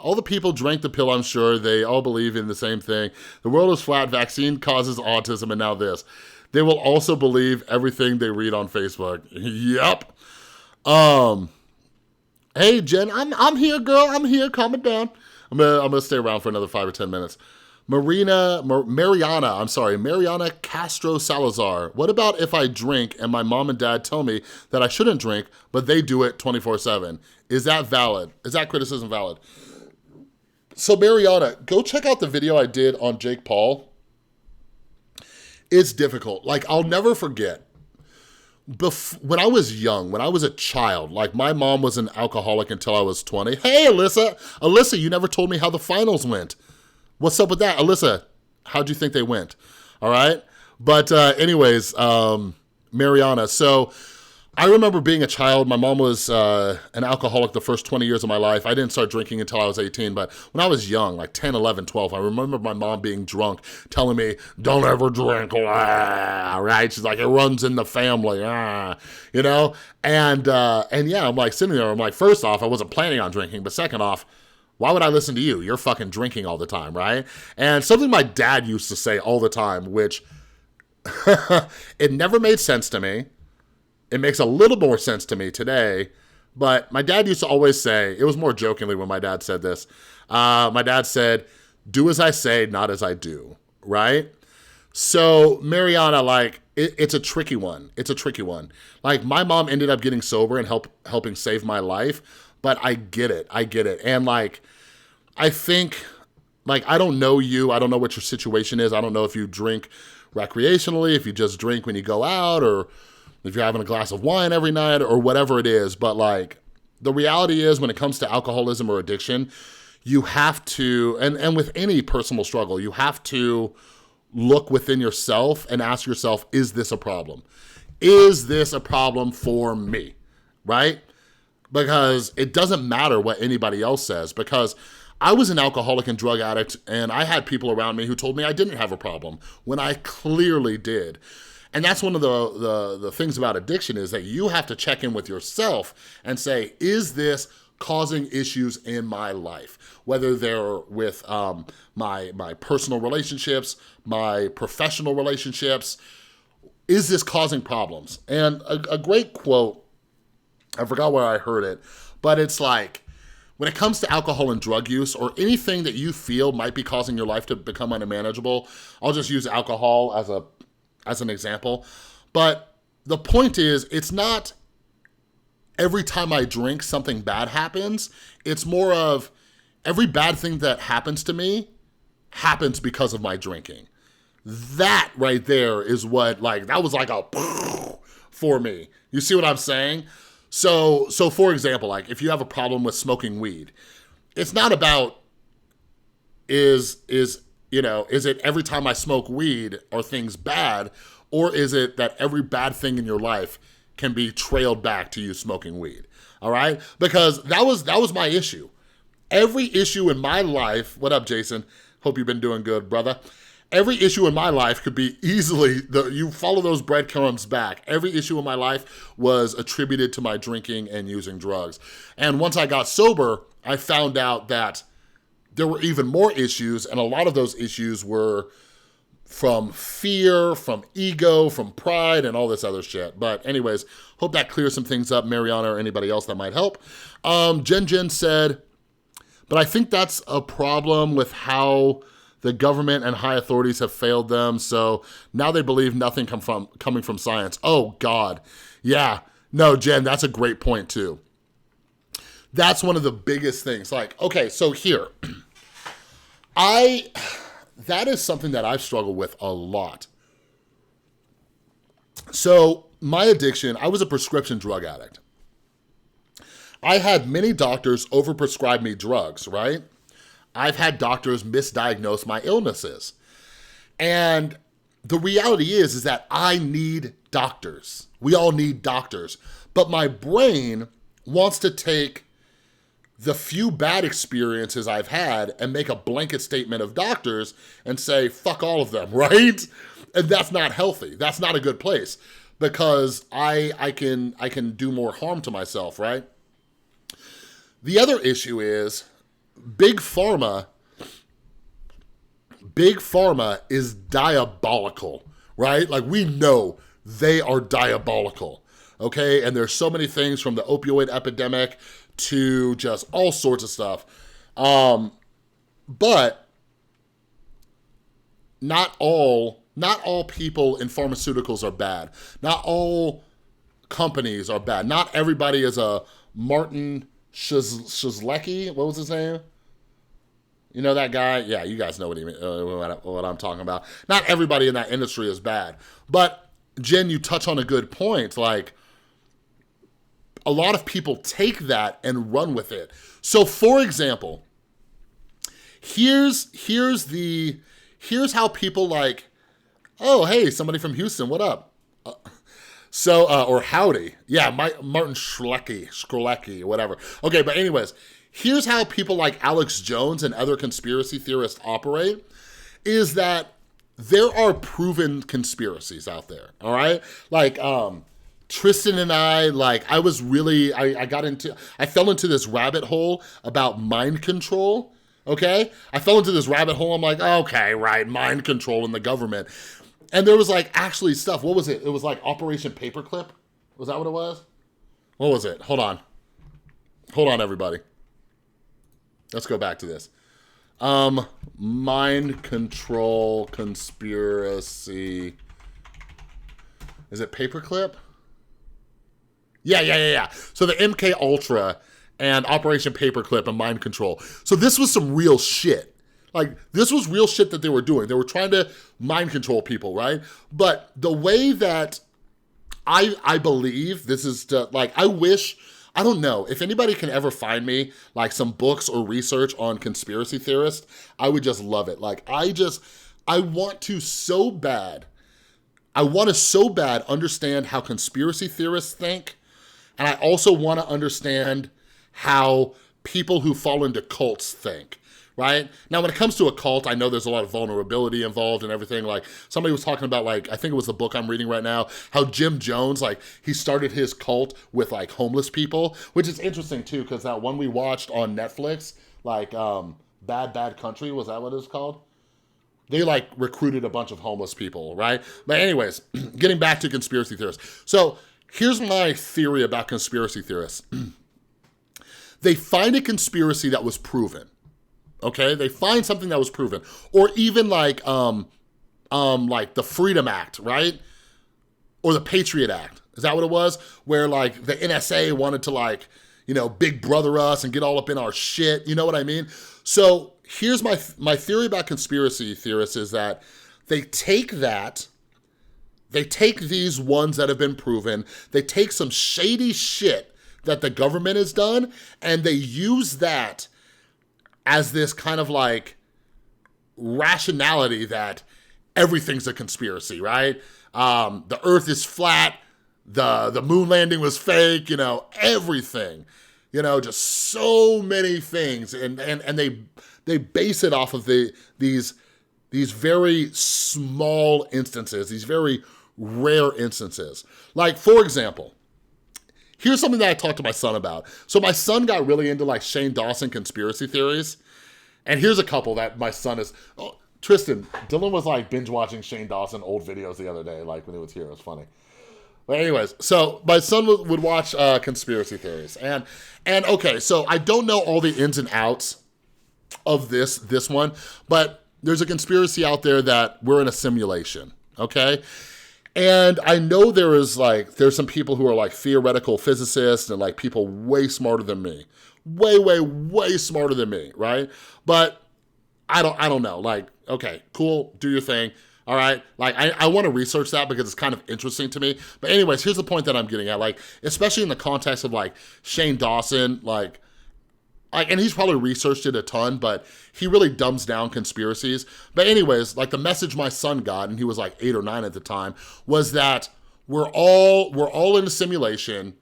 All the people drank the pill, I'm sure. They all believe in the same thing. The world is flat. Vaccine causes autism, and now this. They will also believe everything they read on Facebook. Yep. Hey, Jen, I'm here, girl. I'm here. Calm it down. I'm gonna stay around for another 5 or 10 minutes. Mariana Castro Salazar. What about if I drink and my mom and dad tell me that I shouldn't drink, but they do it 24/7? Is that valid? Is that criticism valid? So Mariana, go check out the video I did on Jake Paul. It's difficult. Like, I'll never forget. When I was young, when I was a child, like, my mom was an alcoholic until I was 20. Hey, Alyssa, you never told me how the finals went. What's up with that? Alyssa, how'd you think they went? All right. But anyways, Mariana. So I remember being a child. My mom was an alcoholic the first 20 years of my life. I didn't start drinking until I was 18. But when I was young, like 10, 11, 12, I remember my mom being drunk, telling me, don't ever drink. Right? She's like, it runs in the family. You know? And yeah, I'm like sitting there. I'm like, first off, I wasn't planning on drinking. But second off, why would I listen to you? You're fucking drinking all the time, right? And something my dad used to say all the time, which it never made sense to me. It makes a little more sense to me today. But my dad used to always say, it was more jokingly when my dad said this. My dad said, do as I say, not as I do, right? So Mariana, like, it's a tricky one. It's a tricky one. Like, my mom ended up getting sober and helping save my life. But I get it. And like, I think, like, I don't know you. I don't know what your situation is. I don't know if you drink recreationally, if you just drink when you go out, or if you're having a glass of wine every night, or whatever it is. But like, the reality is, when it comes to alcoholism or addiction, you have to, and with any personal struggle, you have to look within yourself and ask yourself, is this a problem? Is this a problem for me, right? Because it doesn't matter what anybody else says, because I was an alcoholic and drug addict, and I had people around me who told me I didn't have a problem when I clearly did. And that's one of the things about addiction, is that you have to check in with yourself and say, is this causing issues in my life? Whether they're with my personal relationships, my professional relationships, is this causing problems? And a great quote, I forgot where I heard it, but it's like, when it comes to alcohol and drug use, or anything that you feel might be causing your life to become unmanageable, I'll just use alcohol as an example. But the point is, it's not every time I drink something bad happens. It's more of, every bad thing that happens to me happens because of my drinking. That right there is what, like, that was like a for me. You see what I'm saying? So for example, like, if you have a problem with smoking weed, it's not about, is it every time I smoke weed are things bad, Or is it that every bad thing in your life can be trailed back to you smoking weed? All right? Because that was my issue. Every issue in my life, what up, Jason? Hope you've been doing good, brother. Every issue in my life could be easily, you follow those breadcrumbs back. Every issue in my life was attributed to my drinking and using drugs. And once I got sober, I found out that there were even more issues, and a lot of those issues were from fear, from ego, from pride, and all this other shit. But anyways, hope that clears some things up, Mariana or anybody else that might help. Jen said, but I think that's a problem with how the government and high authorities have failed them, so now they believe nothing coming from science. Oh, God. Yeah. No, Jen, that's a great point, too. That's one of the biggest things. Like, okay, so here. That is something that I've struggled with a lot. So, my addiction, I was a prescription drug addict. I had many doctors overprescribe me drugs, right? I've had doctors misdiagnose my illnesses. And the reality is that I need doctors. We all need doctors. But my brain wants to take the few bad experiences I've had and make a blanket statement of doctors and say, fuck all of them, right? And that's not healthy. That's not a good place because I can do more harm to myself, right? The other issue is Big Pharma is diabolical, right? Like we know they are diabolical, okay? And there's so many things from the opioid epidemic to just all sorts of stuff. But not all people in pharmaceuticals are bad. Not all companies are bad. Not everybody is a Martin Shizlecki. What was his name? You know that guy? Yeah, you guys know what I'm talking about. Not everybody in that industry is bad. But, Jen, you touch on a good point. Like, a lot of people take that and run with it. So, for example, here's how people like, oh, hey, somebody from Houston, what up? Or howdy. Yeah, Martin Shkreli, whatever. Okay, but anyways, here's how people like Alex Jones and other conspiracy theorists operate, is that there are proven conspiracies out there, all right? Like, Tristan and I fell into this rabbit hole about mind control, okay? I fell into this rabbit hole, I'm like, okay, right, mind control in the government. And there was like actually stuff, what was it? It was like Operation Paperclip? Was that what it was? What was it? Hold on, everybody. Let's go back to this. Mind control conspiracy. Is it Paperclip? Yeah. So the MK Ultra and Operation Paperclip and mind control. So this was some real shit. Like, this was real shit that they were doing. They were trying to mind control people, right? But the way that I believe this is to, like, I don't know, if anybody can ever find me, like, some books or research on conspiracy theorists, I would just love it. Like, I want to so bad understand how conspiracy theorists think, and I also want to understand how people who fall into cults think. Right? Now, when it comes to a cult, I know there's a lot of vulnerability involved and everything. Like, somebody was talking about, like, I think it was the book I'm reading right now, how Jim Jones, like, he started his cult with, like, homeless people, which is interesting, too, because that one we watched on Netflix, like, Bad Country, was that what it was called? They, like, recruited a bunch of homeless people, right? But anyways, getting back to conspiracy theorists. So, here's my theory about conspiracy theorists. They find a conspiracy that was proven. Okay, they find something that was proven, or even like the Freedom Act, right? Or the Patriot Act. Is that what it was? Where like the NSA wanted to like, big brother us and get all up in our shit. You know what I mean? So here's my theory about conspiracy theorists is that they take these ones that have been proven, they take some shady shit that the government has done, and they use that as this kind of like rationality that everything's a conspiracy, right? The earth is flat, the moon landing was fake, everything. Just so many things. And they base it off of these very small instances, these very rare instances. Like, for example, here's something that I talked to my son about. So my son got really into like Shane Dawson conspiracy theories. And here's a couple that my son is... Oh, Tristan, Dylan was like binge watching Shane Dawson old videos the other day, like when he was here. It was funny. But anyways, so my son would watch conspiracy theories. And okay, so I don't know all the ins and outs of this one, but there's a conspiracy out there that we're in a simulation, okay? And I know there's some people who are like theoretical physicists and like people way smarter than me. Way smarter than me, right? But I don't know. Like, okay, cool, do your thing. All right, like I want to research that because it's kind of interesting to me. But anyways, here's the point that I'm getting at. Like, especially in the context of like Shane Dawson, like, and he's probably researched it a ton, but he really dumbs down conspiracies. But anyways, like the message my son got, and he was like 8 or 9 at the time, was that we're all in a simulation.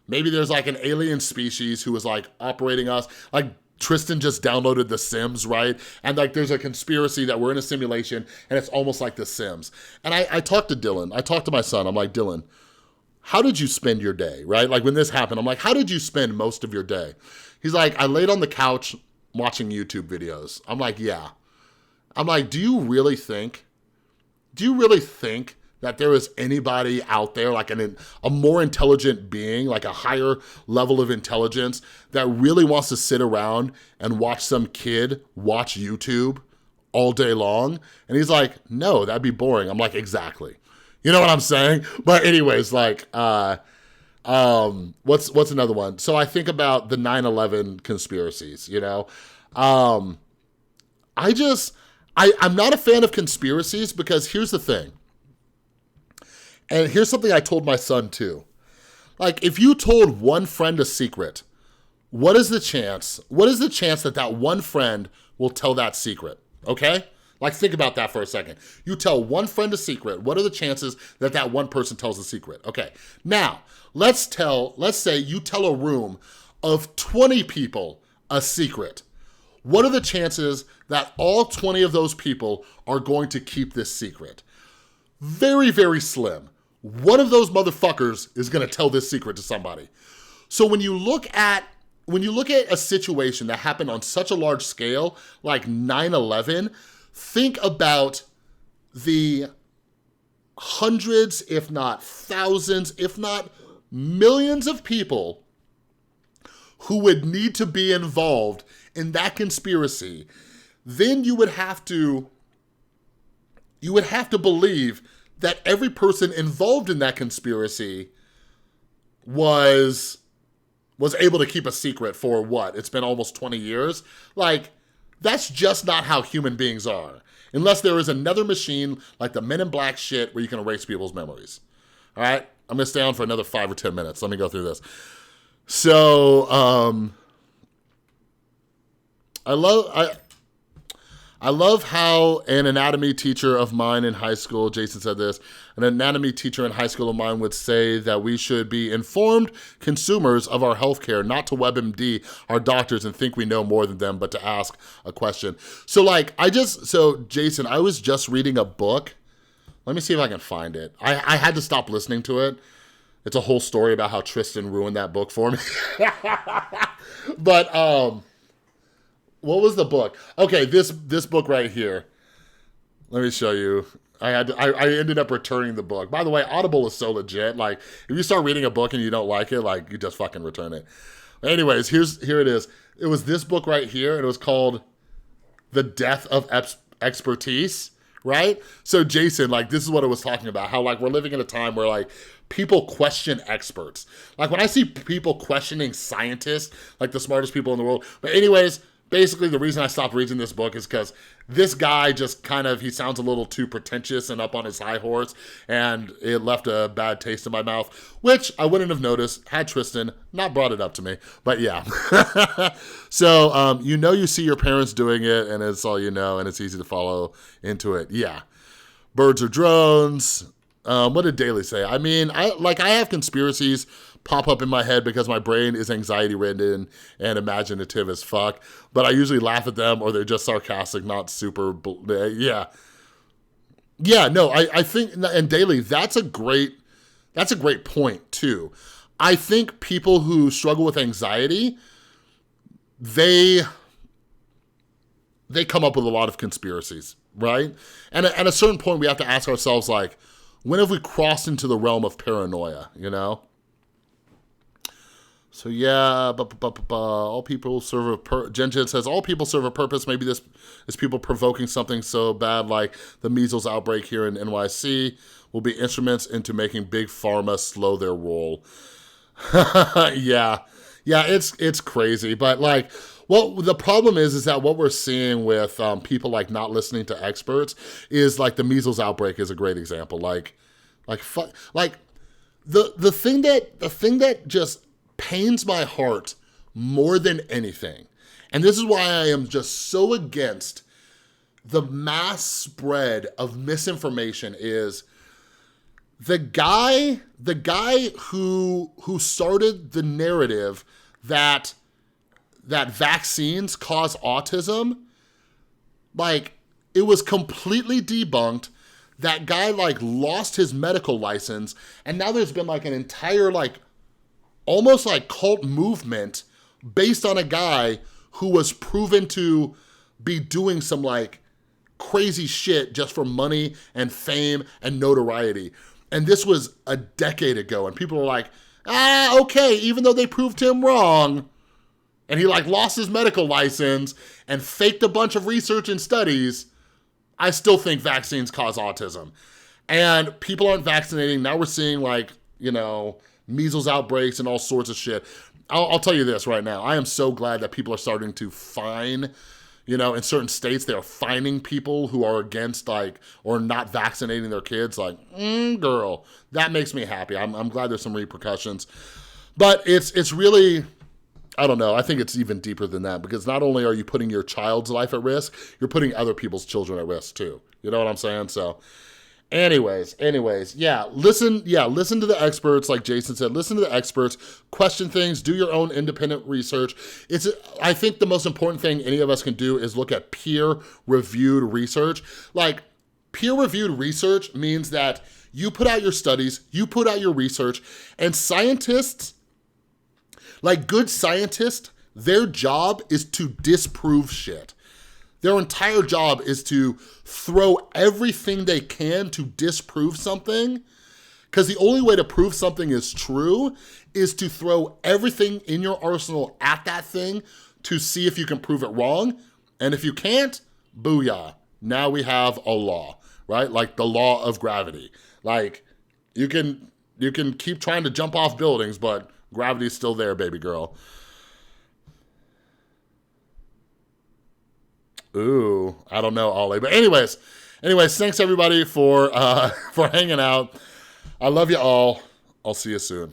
Maybe there's like an alien species who is like operating us. Like Tristan just downloaded The Sims, right? And like there's a conspiracy that we're in a simulation and it's almost like The Sims. And I talked to Dylan, I talked to my son, I'm like, Dylan, how did you spend your day, right? Like when this happened, I'm like, how did you spend most of your day? He's like, I laid on the couch watching YouTube videos. I'm like, yeah. I'm like, do you really think that there is anybody out there, like a more intelligent being, like a higher level of intelligence that really wants to sit around and watch some kid watch YouTube all day long? And he's like, no, that'd be boring. I'm like, exactly. You know what I'm saying? But anyways, like, what's another one? So I think about the 9/11 conspiracies, I'm not a fan of conspiracies because here's the thing. And here's something I told my son too. Like, if you told one friend a secret, what is the chance that that one friend will tell that secret, okay? Like, think about that for a second. You tell one friend a secret, what are the chances that that one person tells the secret? Okay, now, let's say you tell a room of 20 people a secret. What are the chances that all 20 of those people are going to keep this secret? Very, very slim. One of those motherfuckers is gonna tell this secret to somebody. So when you look at a situation that happened on such a large scale, like 9/11, think about the hundreds, if not thousands, if not millions of people who would need to be involved in that conspiracy. Then you would have to believe that every person involved in that conspiracy was able to keep a secret for what? It's been almost 20 years? Like, that's just not how human beings are. Unless there is another machine like the Men in Black shit where you can erase people's memories. All right? I'm gonna stay on for another 5 or 10 minutes. Let me go through this. So, I love how an anatomy teacher of mine in high school, Jason said this, an anatomy teacher in high school of mine would say that we should be informed consumers of our healthcare, not to WebMD our doctors and think we know more than them, but to ask a question. So Jason, I was just reading a book. Let me see if I can find it. I had to stop listening to it. It's a whole story about how Tristan ruined that book for me. But, what was the book? Okay, this book right here. Let me show you. I ended up returning the book. By the way, Audible is so legit. Like, if you start reading a book and you don't like it, like, you just fucking return it. Anyways, here it is. It was this book right here, and it was called The Death of Expertise, right? So Jason, like, this is what it was talking about. How, like, we're living in a time where, like, people question experts. Like, when I see people questioning scientists, like the smartest people in the world. But anyways, basically, the reason I stopped reading this book is because this guy just he sounds a little too pretentious and up on his high horse, and it left a bad taste in my mouth, which I wouldn't have noticed had Tristan not brought it up to me. But yeah. So, you see your parents doing it, and it's all you know, and it's easy to follow into it. Yeah. birds or drones. What did Daly say? I mean, I have conspiracies pop up in my head because my brain is anxiety ridden and imaginative as fuck, but I usually laugh at them or they're just sarcastic, not super, yeah. Yeah, no, I think, and Daly, that's a great point too. I think people who struggle with anxiety, they come up with a lot of conspiracies, right? And at a certain point, we have to ask ourselves, like, when have we crossed into the realm of paranoia, you know? So yeah, all people serve a Jen says, all people serve a purpose. Maybe this is people provoking something so bad like the measles outbreak here in NYC will be instruments into making big pharma slow their roll. Yeah, it's crazy. But like, well, the problem is that what we're seeing with people like not listening to experts is like the measles outbreak is a great example. Like the thing that just pains my heart more than anything, and this is why I am just so against the mass spread of misinformation, is the guy who started the narrative that vaccines cause autism, like, it was completely debunked. That guy like lost his medical license, and now there's been like an entire like almost like cult movement based on a guy who was proven to be doing some like crazy shit just for money and fame and notoriety. And this was a decade ago, and people are like, okay, even though they proved him wrong, and he like lost his medical license and faked a bunch of research and studies, I still think vaccines cause autism. And people aren't vaccinating. Now we're seeing like, you know, measles outbreaks and all sorts of shit. I'll tell you this right now. I am so glad that people are starting to fine, you know, in certain states, they're fining people who are against like, or not vaccinating their kids. Like, girl, that makes me happy. I'm glad there's some repercussions. But it's really, I don't know. I think it's even deeper than that, because not only are you putting your child's life at risk, you're putting other people's children at risk too. You know what I'm saying? So anyways, yeah, listen to the experts, like Jason said, listen to the experts, question things, do your own independent research. I think the most important thing any of us can do is look at peer-reviewed research. Like, peer-reviewed research means that you put out your studies, you put out your research, and scientists, like good scientists, their job is to disprove shit. Their entire job is to throw everything they can to disprove something, because the only way to prove something is true is to throw everything in your arsenal at that thing to see if you can prove it wrong. And if you can't, booyah, now we have a law, right? Like the law of gravity. Like, you can keep trying to jump off buildings, but gravity's still there, baby girl. Ooh, I don't know, Ollie. But anyways, thanks everybody for hanging out. I love you all. I'll see you soon.